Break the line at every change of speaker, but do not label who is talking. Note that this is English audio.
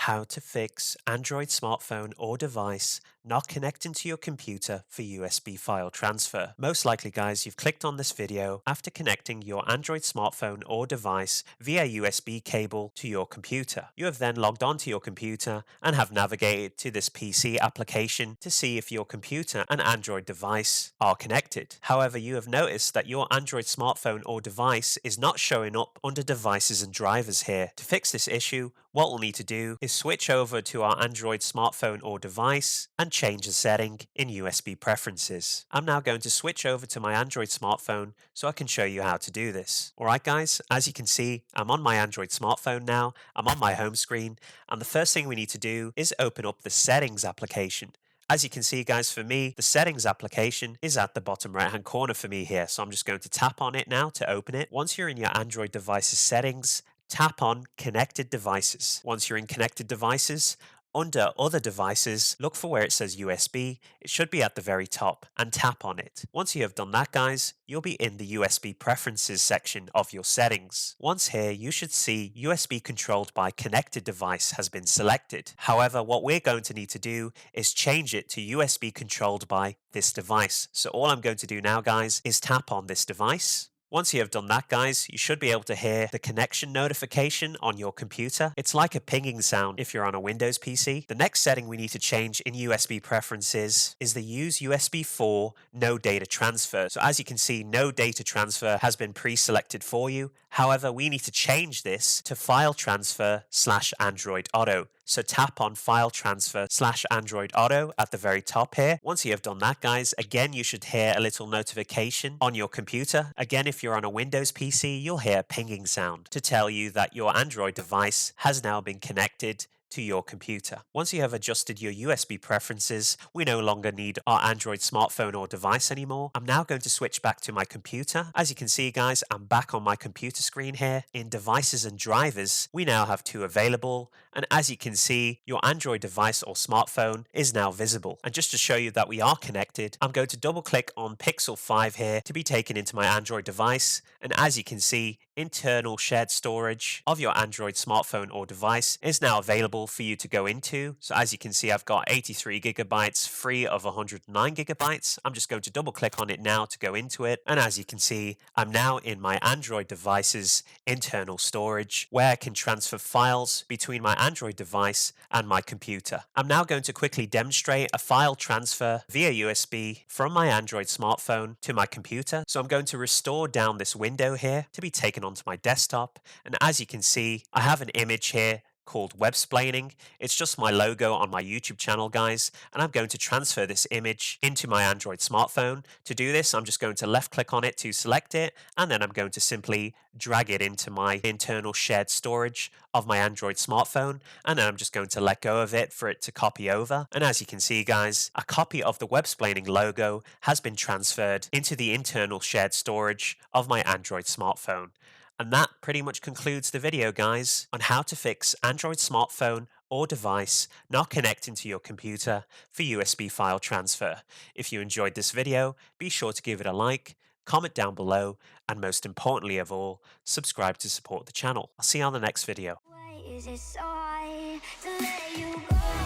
How to fix Android smartphone or device not connecting to your computer for USB file transfer. Most likely, guys, you've clicked on this video after connecting your Android smartphone or device via USB cable to your computer. You have then logged onto your computer and have navigated to this PC application to see if your computer and Android device are connected. However, you have noticed that your Android smartphone or device is not showing up under devices and drivers here. To fix this issue, what we'll need to do is switch over to our Android smartphone or device and change the setting in USB preferences. I'm now going to switch over to my Android smartphone so I can show you how to do this. Alright guys, as you can see, I'm on my Android smartphone now, I'm on my home screen, and the first thing we need to do is open up the settings application. As you can see guys, for me, the settings application is at the bottom right hand corner for me here. So I'm just going to tap on it now to open it. Once you're in your Android device's settings, tap on connected devices. Once you're in connected devices, under other devices, look for where it says USB. It should be at the very top and tap on it. Once you have done that guys, you'll be in the USB preferences section of your settings. Once here, you should see USB controlled by connected device has been selected. However, what we're going to need to do is change it to USB controlled by this device. So all I'm going to do now guys is tap on this device. Once you have done that guys, you should be able to hear the connection notification on your computer. It's like a pinging sound if you're on a Windows PC. The next setting we need to change in USB preferences is the use USB 4 no data transfer. So as you can see, no data transfer has been pre-selected for you. However, we need to change this to file transfer / Android Auto. So tap on file transfer / Android Auto at the very top here. Once you have done that guys, again you should hear a little notification on your computer. Again, if you're on a Windows PC, you'll hear a pinging sound to tell you that your Android device has now been connected to your computer. Once you have adjusted your USB preferences, we no longer need our Android smartphone or device anymore. I'm now going to switch back to my computer. As you can see guys, I'm back on my computer screen here. In devices and drivers, we now have two available, and as you can see, your Android device or smartphone is now visible. And just to show you that we are connected, I'm going to double click on Pixel 5 here to be taken into my Android device, and as you can see, internal shared storage of your Android smartphone or device is now available for you to go into. So as you can see, I've got 83 gigabytes free of 109 gigabytes. I'm just going to double click on it now to go into it. And as you can see, I'm now in my Android device's internal storage where I can transfer files between my Android device and my computer. I'm now going to quickly demonstrate a file transfer via USB from my Android smartphone to my computer. So I'm going to restore down this window here to be taken onto my desktop. And as you can see, I have an image here called Websplaining. It's just my logo on my YouTube channel, guys, and I'm going to transfer this image into my Android smartphone. To do this, I'm just going to left click on it to select it, and then I'm going to simply drag it into my internal shared storage of my Android smartphone, and then I'm just going to let go of it for it to copy over. And as you can see, guys, a copy of the Websplaining logo has been transferred into the internal shared storage of my Android smartphone. And that pretty much concludes the video, guys, on how to fix Android smartphone or device not connecting to your computer for USB file transfer. If you enjoyed this video, be sure to give it a like, comment down below, and most importantly of all, subscribe to support the channel. I'll see you on the next video.
Why is it so hard to let you go?